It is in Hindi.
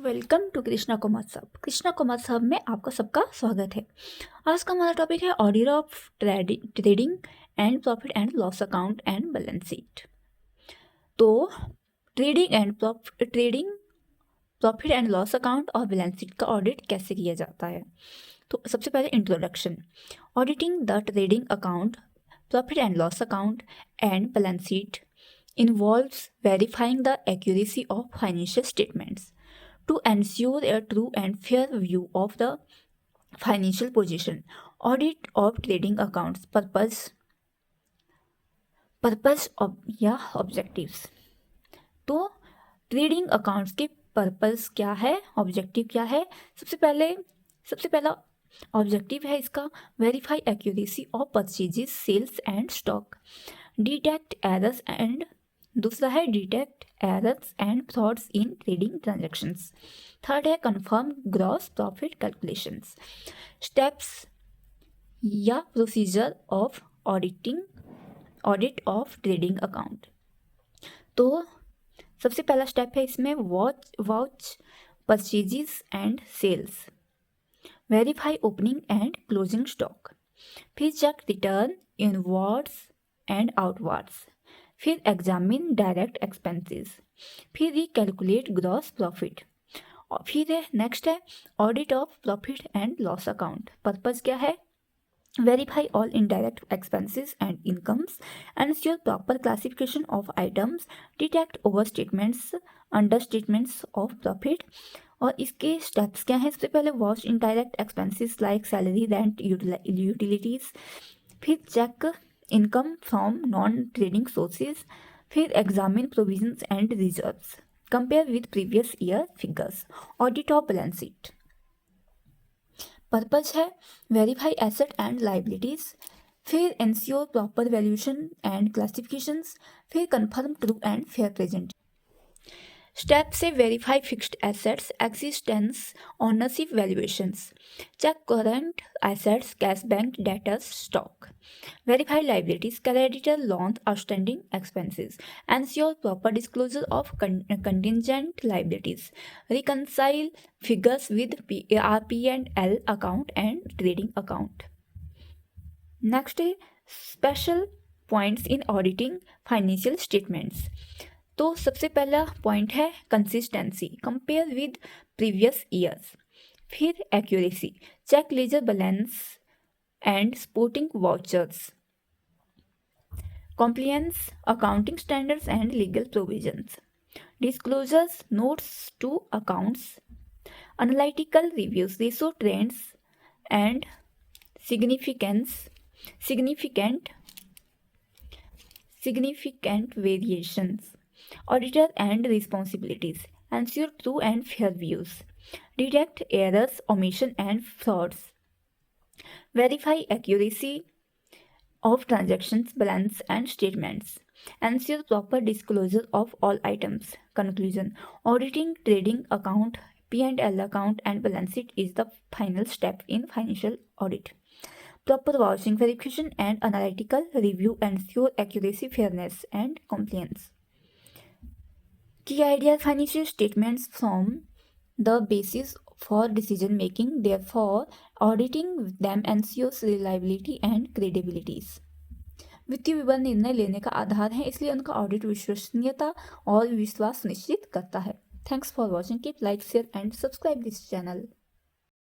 Welcome to Krishna Commerce Hub. Krishna Commerce Hub में आपका सबका स्वागत है। आज का हमारा टॉपिक है audit of trading and profit and loss account and balance sheet. तो trading profit and loss account और बैलेंस शीट का ऑडिट कैसे किया जाता है। तो सबसे पहले introduction. Auditing the trading account, profit and loss account and balance sheet involves verifying the accuracy of financial statements to ensure a true and fair view of the financial position. Audit of trading accounts purpose या objectives। तो ट्रेडिंग अकाउंट्स के पर्पस क्या है, ऑब्जेक्टिव क्या है। सबसे पहला ऑब्जेक्टिव है इसका verify accuracy of purchases, sales and stock, detect errors and दूसरा है detect errors and frauds in trading transactions. Third है confirm gross profit calculations. Steps या procedure of audit of trading account. तो सबसे पहला स्टेप है इसमें vouch purchases and sales, verify opening and closing stock, फिर check return inwards and outwards, फिर एग्जामिन डायरेक्ट एक्सपेंसेस, फिर रिकैलकुलेट ग्रॉस प्रॉफिट, और फिर है नेक्स्ट है audit of profit and loss account. Purpose क्या है, verify all indirect expenses and incomes, ensure proper classification of items, detect over statements, under statements of profit. और इसके स्टेप्स क्या हैं, सबसे पहले vouch indirect expenses like salary, rent, utilities, फिर check income from non trading sources, फिर examine provisions and reserves, compare with previous year figures. Audit of balance sheet. Purpose है वेरीफाई एसेट एंड लाइबिलिटीज, फिर ensure proper valuation and classifications, फिर confirm true and fair present. Step से verify fixed assets, existence, ownership valuations, check current assets, cash bank debtors, stock, verify liabilities, creditor loan, outstanding expenses, ensure proper disclosure of contingent liabilities, reconcile figures with RP&L account and trading account. Next है special points in auditing financial statements. तो सबसे पहला पॉइंट है consistency, compare with previous years, फिर accuracy, check ledger balance and supporting vouchers, compliance, accounting standards and legal provisions, disclosures, notes to accounts, analytical reviews, ratio trends and significant variations, auditor and responsibilities, ensure true and fair views, detect errors, omission and frauds, verify accuracy of transactions, balance and statements, ensure proper disclosure of all items. Conclusion: auditing trading account, P&L account and balance sheet is the final step in financial audit. Proper vouching, verification and analytical review ensure accuracy, fairness and compliance. Key ideas: financial statements form the basis for decision making, therefore auditing them ensures reliability and credibility. वित्तीय विवरण निर्णय लेने का आधार है, इसलिए उनका ऑडिट विश्वसनीयता और विश्वास सुनिश्चित करता है। Thanks for watching, keep like, share and subscribe this channel.